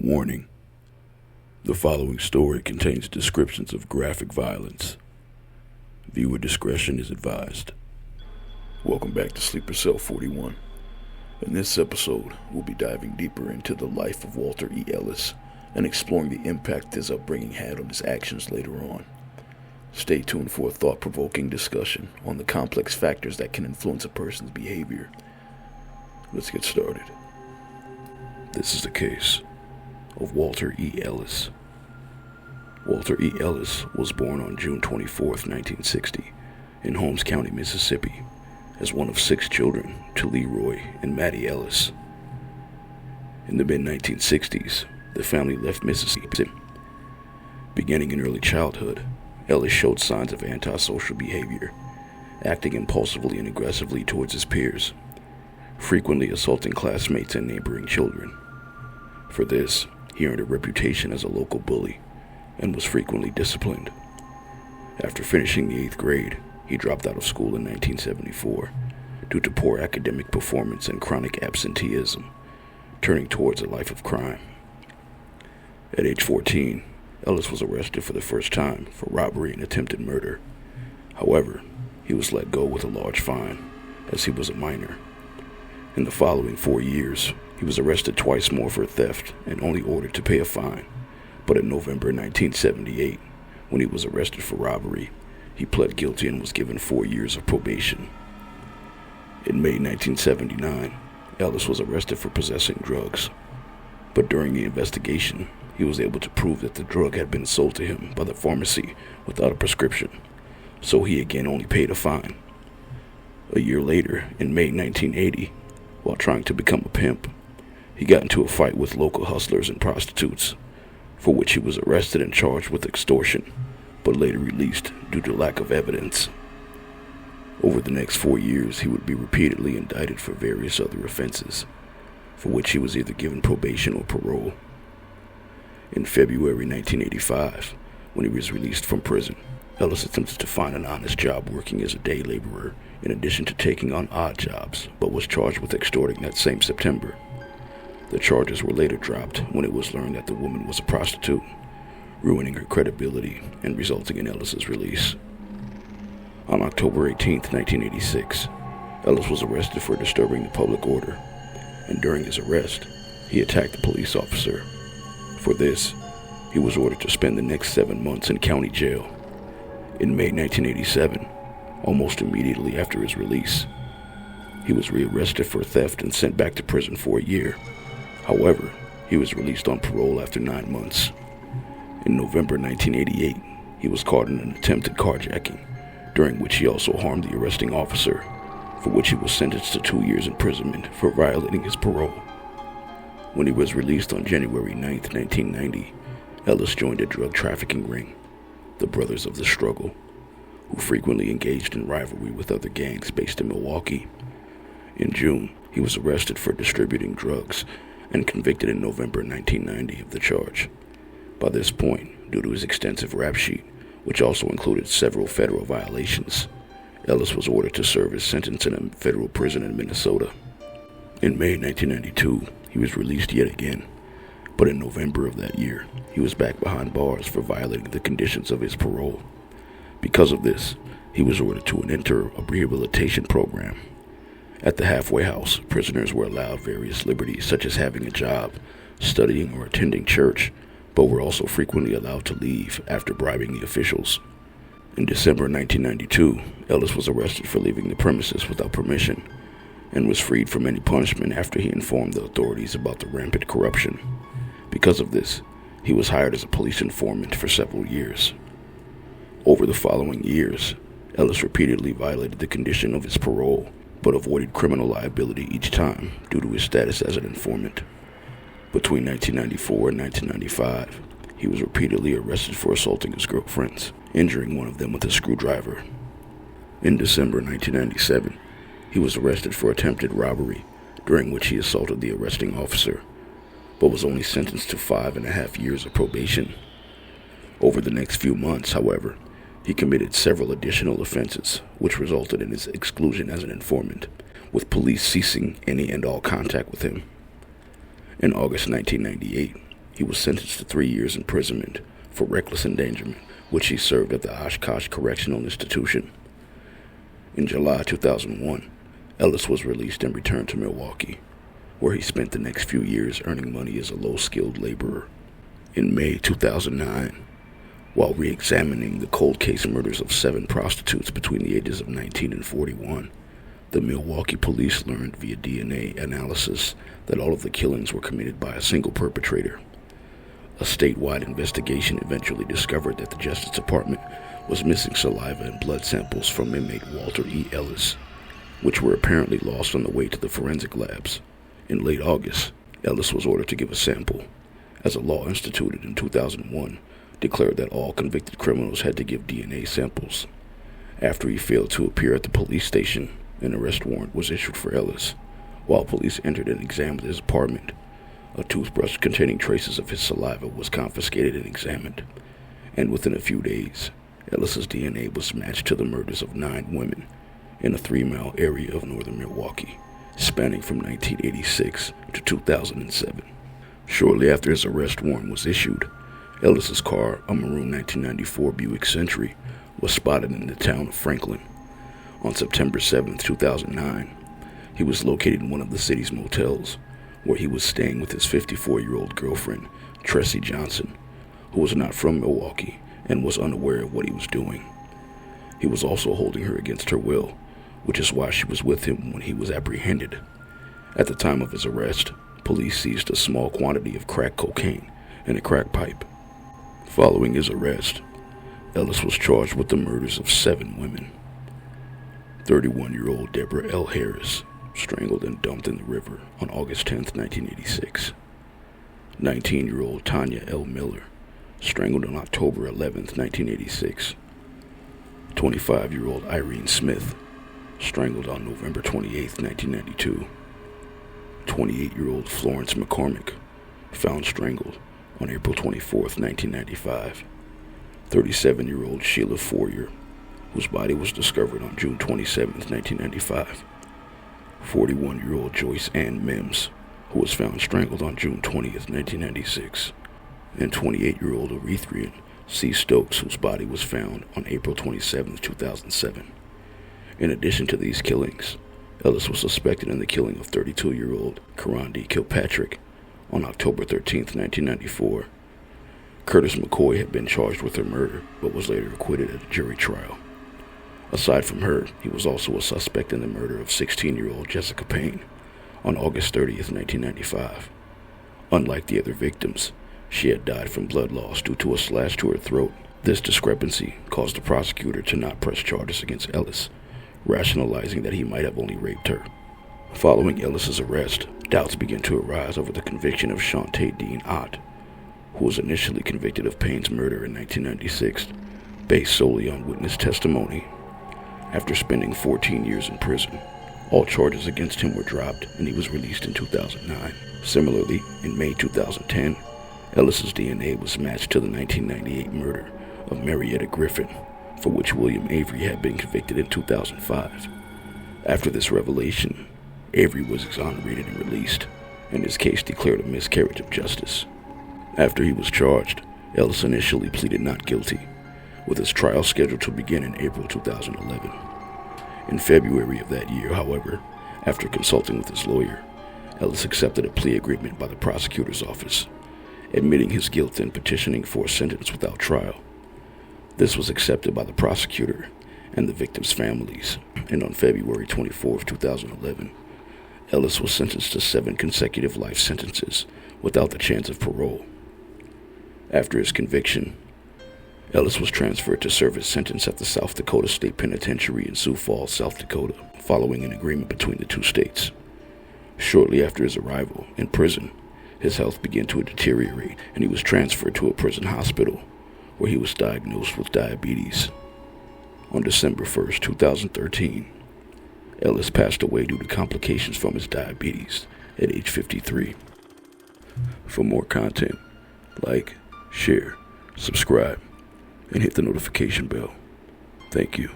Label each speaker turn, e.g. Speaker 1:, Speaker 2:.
Speaker 1: Warning: the following story contains descriptions of graphic violence. Viewer discretion is advised. Welcome back to Sleeper Cell 41. In this episode, we'll be diving deeper into the life of Walter E. Ellis and exploring the impact his upbringing had on his actions later on. Stay tuned for a thought-provoking discussion on the complex factors that can influence a person's behavior. Let's get started. This is the case of Walter E. Ellis. Walter E. Ellis was born on June 24, 1960, in Holmes County, Mississippi, as one of 6 children to Leroy and Mattie Ellis. In the mid-1960s, the family left Mississippi. Beginning in early childhood, Ellis showed signs of antisocial behavior, acting impulsively and aggressively towards his peers, frequently assaulting classmates and neighboring children. For this, he earned a reputation as a local bully and was frequently disciplined. After finishing the 8th grade, he dropped out of school in 1974 due to poor academic performance and chronic absenteeism, turning towards a life of crime. At age 14, Ellis was arrested for the first time for robbery and attempted murder. However, he was let go with a large fine, as he was a minor. In the following 4 years, he was arrested twice more for theft and only ordered to pay a fine. But in November 1978, when he was arrested for robbery, he pled guilty and was given 4 years of probation. In May 1979, Ellis was arrested for possessing drugs. But during the investigation, he was able to prove that the drug had been sold to him by the pharmacy without a prescription, so he again only paid a fine. A year later, in May 1980, while trying to become a pimp, he got into a fight with local hustlers and prostitutes, for which he was arrested and charged with extortion, but later released due to lack of evidence. Over the next 4 years, he would be repeatedly indicted for various other offenses, for which he was either given probation or parole. In February 1985, when he was released from prison, Ellis attempted to find an honest job working as a day laborer in addition to taking on odd jobs, but was charged with extorting that same September. The charges were later dropped when it was learned that the woman was a prostitute, ruining her credibility and resulting in Ellis's release. On October 18, 1986, Ellis was arrested for disturbing the public order, and during his arrest, he attacked a police officer. For this, he was ordered to spend the next 7 months in county jail. In May 1987, almost immediately after his release, he was rearrested for theft and sent back to prison for a year. However, he was released on parole after 9 months. In November 1988, he was caught in an attempted carjacking, during which he also harmed the arresting officer, for which he was sentenced to 2 years imprisonment for violating his parole. When he was released on January 9, 1990, Ellis joined a drug trafficking ring, the Brothers of the Struggle, who frequently engaged in rivalry with other gangs based in Milwaukee. In June, he was arrested for distributing drugs and convicted in November 1990 of the charge. By this point, due to his extensive rap sheet, which also included several federal violations, Ellis was ordered to serve his sentence in a federal prison in Minnesota. In May 1992, he was released yet again, but in November of that year, he was back behind bars for violating the conditions of his parole. Because of this, he was ordered to enter a rehabilitation program. At the halfway house, prisoners were allowed various liberties such as having a job, studying, or attending church, but were also frequently allowed to leave after bribing the officials. In December 1992, Ellis was arrested for leaving the premises without permission and was freed from any punishment after he informed the authorities about the rampant corruption. Because of this, he was hired as a police informant for several years. Over the following years, Ellis repeatedly violated the condition of his parole, but avoided criminal liability each time due to his status as an informant. Between 1994 and 1995, he was repeatedly arrested for assaulting his girlfriends, injuring one of them with a screwdriver. In December 1997, he was arrested for attempted robbery, during which he assaulted the arresting officer, but was only sentenced to 5.5 years of probation. Over the next few months, however, he committed several additional offenses, which resulted in his exclusion as an informant, with police ceasing any and all contact with him. In August 1998, he was sentenced to 3 years imprisonment for reckless endangerment, which he served at the Oshkosh Correctional Institution. In July 2001, Ellis was released and returned to Milwaukee, where he spent the next few years earning money as a low-skilled laborer. In May 2009, while re-examining the cold case murders of 7 prostitutes between the ages of 19 and 41, the Milwaukee police learned via DNA analysis that all of the killings were committed by a single perpetrator. A statewide investigation eventually discovered that the Justice Department was missing saliva and blood samples from inmate Walter E. Ellis, which were apparently lost on the way to the forensic labs. In late August, Ellis was ordered to give a sample, as a law instituted in 2001 declared that all convicted criminals had to give DNA samples. After he failed to appear at the police station, an arrest warrant was issued for Ellis. While police entered and examined his apartment, a toothbrush containing traces of his saliva was confiscated and examined, and within a few days, Ellis's DNA was matched to the murders of 9 women in a 3-mile area of northern Milwaukee, spanning from 1986 to 2007. Shortly after his arrest warrant was issued, Ellis's car, a maroon 1994 Buick Century, was spotted in the town of Franklin. On September 7, 2009, he was located in one of the city's motels, where he was staying with his 54-year-old girlfriend, Tressie Johnson, who was not from Milwaukee and was unaware of what he was doing. He was also holding her against her will, which is why she was with him when he was apprehended. At the time of his arrest, police seized a small quantity of crack cocaine and a crack pipe. Following his arrest, Ellis was charged with the murders of 7 women. 31-year-old Deborah L. Harris, strangled and dumped in the river on August 10, 1986. 19-year-old Tanya L. Miller, strangled on October 11, 1986. 25-year-old Irene Smith, strangled on November 28, 1992. 28-year-old Florence McCormick, found strangled on April 24, 1995. 37-year-old Sheila Fourier, whose body was discovered on June 27, 1995. 41-year-old Joyce Ann Mims, who was found strangled on June 20, 1996. And 28-year-old Erythrian C. Stokes, whose body was found on April 27, 2007. In addition to these killings, Ellis was suspected in the killing of 32-year-old Karandi Kilpatrick on October 13, 1994. Curtis McCoy had been charged with her murder, but was later acquitted at a jury trial. Aside from her, he was also a suspect in the murder of 16-year-old Jessica Payne on August 30, 1995. Unlike the other victims, she had died from blood loss due to a slash to her throat. This discrepancy caused the prosecutor to not press charges against Ellis, rationalizing that he might have only raped her. Following Ellis's arrest, doubts began to arise over the conviction of Shantae Dean Ott, who was initially convicted of Payne's murder in 1996, based solely on witness testimony. After spending 14 years in prison, all charges against him were dropped and he was released in 2009. Similarly, in May 2010, Ellis's DNA was matched to the 1998 murder of Marietta Griffin, for which William Avery had been convicted in 2005. After this revelation, Avery was exonerated and released, and his case declared a miscarriage of justice. After he was charged, Ellis initially pleaded not guilty, with his trial scheduled to begin in April 2011. In February of that year, however, after consulting with his lawyer, Ellis accepted a plea agreement by the prosecutor's office, admitting his guilt and petitioning for a sentence without trial. This was accepted by the prosecutor and the victims' families, and on February 24, 2011, Ellis was sentenced to 7 consecutive life sentences without the chance of parole. After his conviction, Ellis was transferred to serve his sentence at the South Dakota State Penitentiary in Sioux Falls, South Dakota, following an agreement between the two states. Shortly after his arrival in prison, his health began to deteriorate, and he was transferred to a prison hospital, where he was diagnosed with diabetes. On December 1, 2013, Ellis passed away due to complications from his diabetes at age 53. For more content, like, share, subscribe, and hit the notification bell. Thank you.